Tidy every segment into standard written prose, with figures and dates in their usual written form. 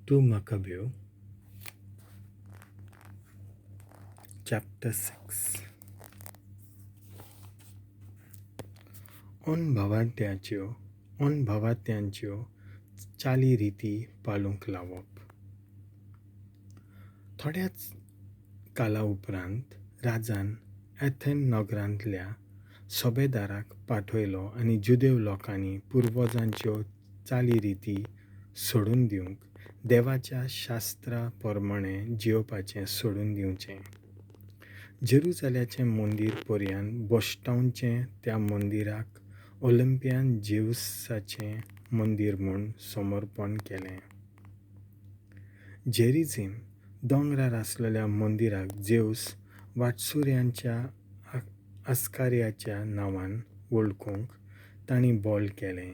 2 Makabeuesachem chapter 6 Onbhavartiancheo चाली रिती पाळूंक लावप. थोड्याच काला उपरांत राजान एथेन नगरांतल्या सोबेदाराक पाठयलो आनी जुदेव लोकांनी पुर्वजांच्यो चाली रिती सोडून दिवंक देवाच्या शास्त्रा प्रमाणें जियोवपाचें सोडून दिवचें. जेरुसलेमाचें मंदीर पर्यंत बोश्टावचें त्या मंदिराक ओलिंपियन जेवसाचें मंदीर म्हूण समर्पण केलें. जेरुसलेम दोंगरार आसलेल्या मंदिराक जेवस वाटसुऱ्यांच्या आस्कार्याच्या नांवान वळखूंक तांणी बोल केलें.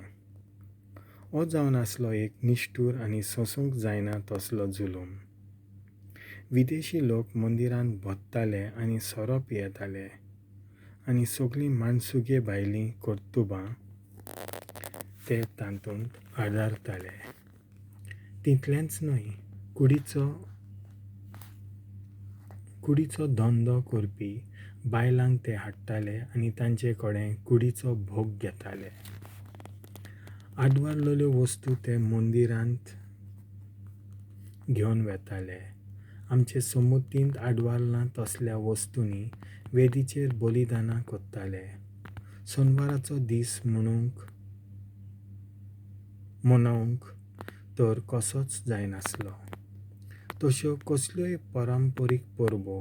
हो जावन आसलो एक निश्ठूर आनी सोंसूंक जायना तसलो जुलूम. विदेशी लोक मंदिरांत भोंवताले आनी सोरो पियेताले आनी सगळीं माणसुगे भायलीं कर्तुबां ते तातूंत आदारताले. तितलेंच न्हय, कुडीचो धंदो करपी बायलांक ते हाडटाले आनी तांचे कडेन कुडीचो भोग घेताले. आडवारलेल्यो वस्तू ते मंदिरांत घेवन वेताले. आमचे समृद्धींत आडवारलां तसल्या वस्तूंनी वेदीचेर बलिदानां कोत्ताले. सोनवाराचो दीस मनवंक तर कसोच जायनासलो. तश्यो कसल्योय पारंपारीक परबो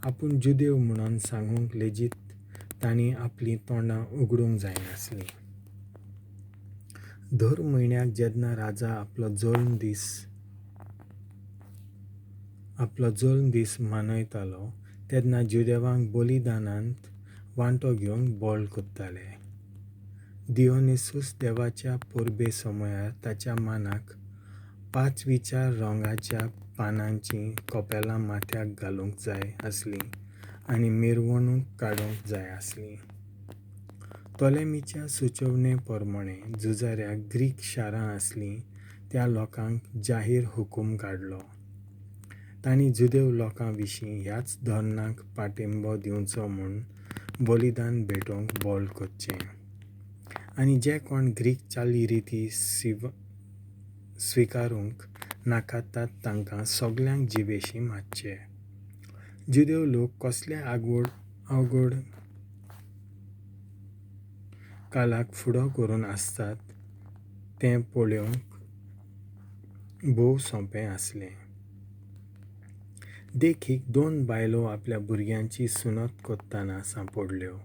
आपूण जुदेव म्हणून सांगूंक लेगीत तांणी आपलीं तोंडां उगडूंक जायनासलीं. दर म्हयन्याक जेन्ना राजा आपलो जल्म दीस मनयतालो तेन्ना जुदेवांक बलिदानांत वांटो घेवंक बोल करताले. दियोनिसूस देवाच्या परबे समयार ताच्या मानाक 5 विचार रंगाच्या पानांचीं कपेलां माथ्याक घालूंक जाय आसलीं आनी मिरवणूक काडूंक जाय आसली. तोलेमीच्या सुचोवणे प्रमाणें झुजाऱ्याक ग्रीक शारां आसलीं त्या लोकांक जाहीर हुकूम काडलो. तांणी जुदेव लोकां विशीं ह्याच धोरणाक पाठिंबो दिवचो म्हूण बलिदान भेटोवंक बोल करचें आनी जे कोण ग्रीक चाली रिती स्विकारूंक नाकारतात तांकां सगळ्यांक जिवेशी मारचें. जुदेव लोक कसल्या अवघड कालाक फुडो करून आसतात तें पळोवंक भोव सोंपें आसलें. देखीक 2 बायलो आपल्या भुरग्यांची सुनत कोत्ताना सांपडल्यो.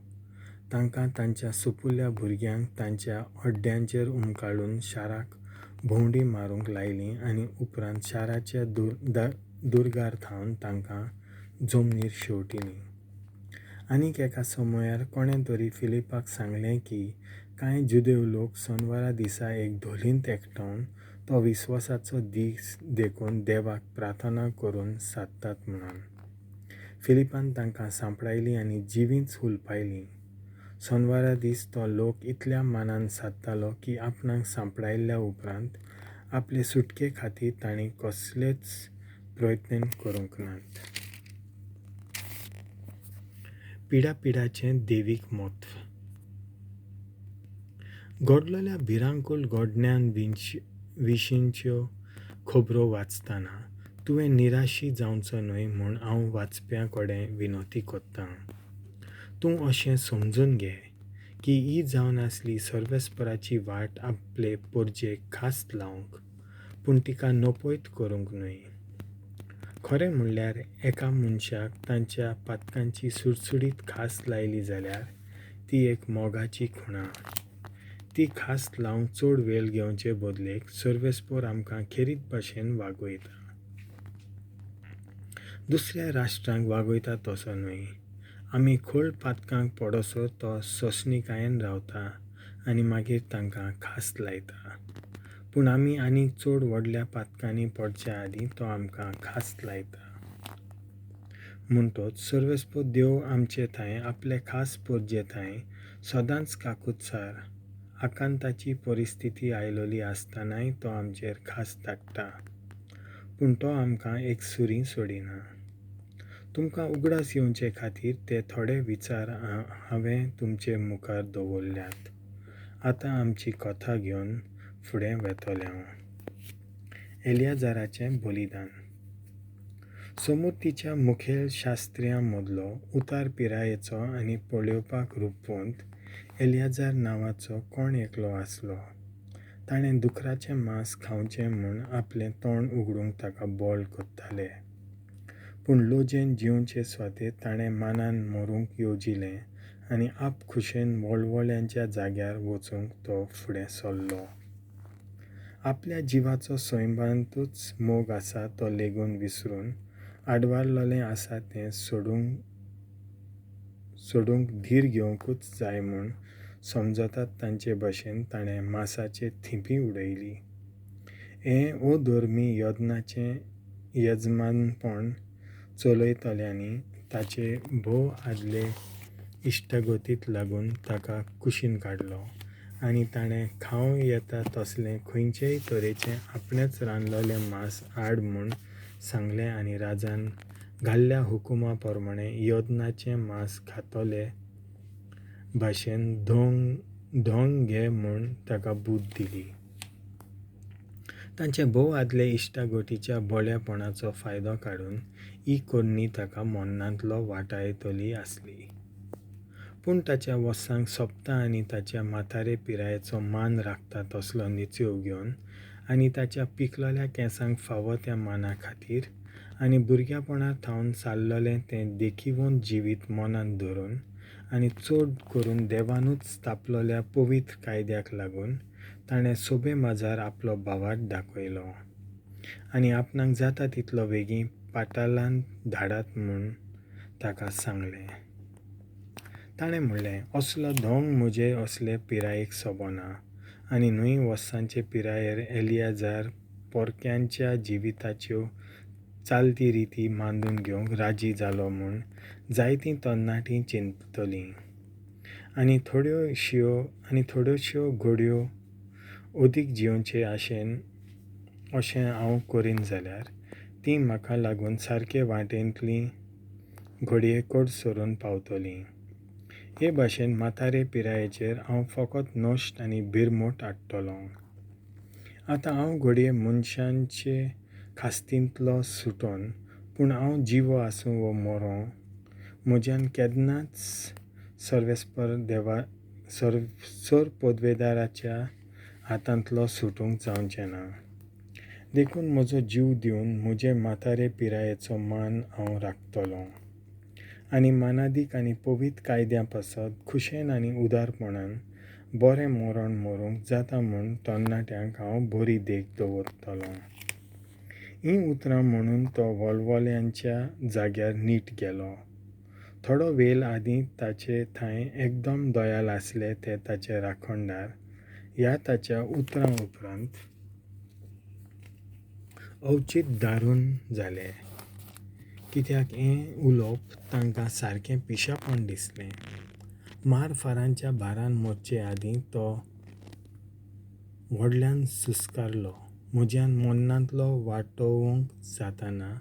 तांकां तांच्या सुपुल्या भुरग्यांक तांच्या हड्ड्यांचेर उमकाळून शाराक भोंवडी मारूंक लायली आनी उपरांत शाराच्या दुर्गांथावन तांकां जमनीर शेवटिली. आनीक एका समयार कोणें तरी फिलिपाक सांगलें की कांय जुदेव लोक सोनवारा दिसा एक धोलींत एकठावन तो विस्वासाचो दीस देखून देवाक प्रार्थना करून सादतात म्हणून. फिलिपान तांकां सांपडायलीं आनी जिवींच हुलपायलीं. सोनवारा दीस तो लोक इतल्या मानान सादतालो की आपणाक सांपडायल्या उपरांत आपले सुटके खातीर तांणी कसलेच प्रयत्न करूंक नात. पिडापिडाचें देवीक म्हत्व. घडलेल्या भिरांकूळ घडण्यां विशींच्यो खबरो वाचतना तुवें निराशी जावचो न्हय म्हूण हांव वाचप्यां कडेन विनंती करतां. तूं अशें समजून घे की ही जावन आसली सर्वेस्पराची वाट आपले परजेक खास लावंक, पूण तिका नपयत करूंक न्हय. खरें म्हणल्यार एका मनशाक तांच्या पातकांची सुटसुटीत खास लायली जाल्यार ती एक मोगाची खुणा. ती खास लावंक चड वेळ घेवचे बदलेक सर्वेस्पर आमकां खेरीत भाशेन वागयता. दुसऱ्या राष्ट्रांक वागयता तसो न्हय. आमी खोल पातकांक पडसर तो सोंसणिकायेन रावता आनी मागीर तांकां खास लायता. पूण आमी आनीक चड व्हडल्या पातकांनी पडच्या आदीं तो आमकां खास लायता. म्हणटच सर्वेस्पर देव आमचे थंय आपले खास परजे थंय सदांच काकूतसार आकांताची परिस्थिती आयलोली आसतनाय तो आमचेर खास धाडटा. पूण तो आमकां एक सुरी सोडिना. तुमकां उगडास येवचे खातीर ते थोडे विचार हांवें तुमचे मुखार दवरल्यात. आतां आमची कथा घेवन फुडें वेतले हांव. एलियाजाराचें बलिदान. समृद्धीच्या मुखेल शास्त्र्यां मदलो उतार पिरायेचो आनी पळोवपाक रूपवंत एलियाजार नांवाचो कोण एकलो आसलो. ताणें दुकराचें मांस खावचें म्हूण आपलें तोंड उगडूंक ताका बोल कोत्ताले. पूण लोजयेन जिवचे स्वातेर ताणें मानान मरूंक येवजिलें आनी आप-खुशेन वळवळ्यांच्या जाग्यार वचूंक तो फुडें सरलो. आपल्या जिवाचो सैमांतूच मोग आसा तो लेगून विसरून आडवारलोलें आसा तें सोडूंक धीर घेवंकूच जाय म्हूण somzotat तांचे भाशेन ताणें मासाचें थिम्पी उडयली. हें odhormi इयोदनाचें येजमानपण चलयतल्यांनी ताचे भोव आदले इश्टागतीक लागून ताका कुशीन काडलो आनी ताणें khaum-ieta तसलें खंयचेय तरेचें आपणेच रांदलोलें मांस हाड म्हूण सांगलें आनी राजान घाल्ल्या हुकुमा प्रमाणें इयोदनाचें मांस खातोले भाशेन धोंग घे म्हूण ताका बूट दिली. तांचे भोव आदले इश्टागतीच्या बोळेपणाचो फायदो काडून ही कोन्नी ताका मन्नांतलो वाटायतली आसली. पूण ताच्या वस्सांक सोबता आनी ताच्या म्हातारे पिरायेचो मान राखता तसलो निचेव घेवन आनी ताच्या पिकलोल्या केंसांक फावो त्या माना खातीर आनी भुरग्यापणांत थावन चाललोलें तें देखीवंत जिवीत मनांत धरून आनी चड करून देवानूच स्थापलोल्या povitr कायद्याक लागून ताणें sobhê-mazar आपलो भावार्थ दाखयलो आनी आपणाक जाता तितलो बेगीन पातालांत धाडात म्हूण ताका सांगलें. ताणें म्हणलें, असलो धोंग म्हजे असले पिरायेक सोबना आनी न्हय वर्सांचे पिरायेर एलियाजार पोरक्यांच्या जिविताच्यो चालती रिती मांडून घेवंक राजी जालो म्हूण जायतीं तरणाटीं चिंततलीं आनी थोड्योश्यो घडयो अदीक जिवचे आशेन अशें हांव करीन जाल्यार तीं म्हाका लागून सारके वाटेंतलीं घडये कड सरून पावतलीं. हे भाशेन म्हातारे पिरायेचेर हांव फकत नश्ट आनी भिरमोट हाडटलों. आतां हांव घडये मनशांचे खास्तींतलो सुटोन पूण हांव जिवो आसूं वा मरों म्हज्यान केन्नाच सर पदवेदाराच्या हातांतलो सुटूंक जावचें ना. देखून म्हजो जीव दिवन म्हजे म्हातारे पिरायेचो मान हांव राखतलों आनी मानादीक आनी povitr कायद्या पासत खुशेन आनी उदारपणान बरें मरण मरूंक जाता म्हूण तरणाट्यांक हांव बरी देख दवरतलों. हीं उतरां म्हणून तो वळवळ्यांच्या जाग्यार नीट गेलो. थोडो वेळ आदीं ताचे थंय एकदम दयाल आसले ते ताचे राखणदार ह्या ताच्या उतरां उपरांत अवचीत दारून जालें, कित्याक हें उलोवप तांकां सारकें पिशापण दिसलें. मार-फारांच्या भारान मरचे आदीं तो व्हडल्यान सुस्कारलो. म्हज्यान मन्नांतलो वाटोवंक जाताना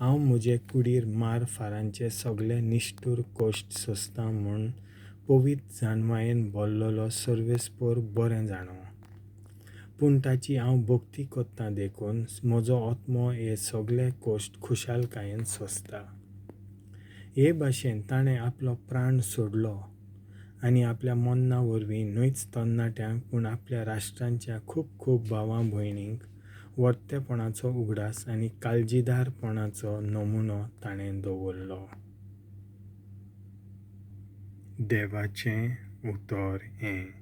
हांव म्हजे कुडीर मार-फारांचे सगळे निश्ठूर कश्ट सोंसतां म्हूण povitr जानवायेन भरलोलो सर्वेस्पर बरें जाणो. पूण ताची हांव भक्ती कोत्तां देखून म्हजो आत्मो हे सगळे कश्ट खुशालकायेन सोंसता. हे भाशेन ताणें आपलो प्राण सोडलो आनी आपल्या मन्ना वरवीं न्हयच तरणाट्यांक पूण आपल्या राष्ट्रांच्या खूब भावां भयणींक वर्तेपणाचो उगडास आनी काळजीदारपणाचो नमुनो ताणें दवरलो. देवाचें उतर हें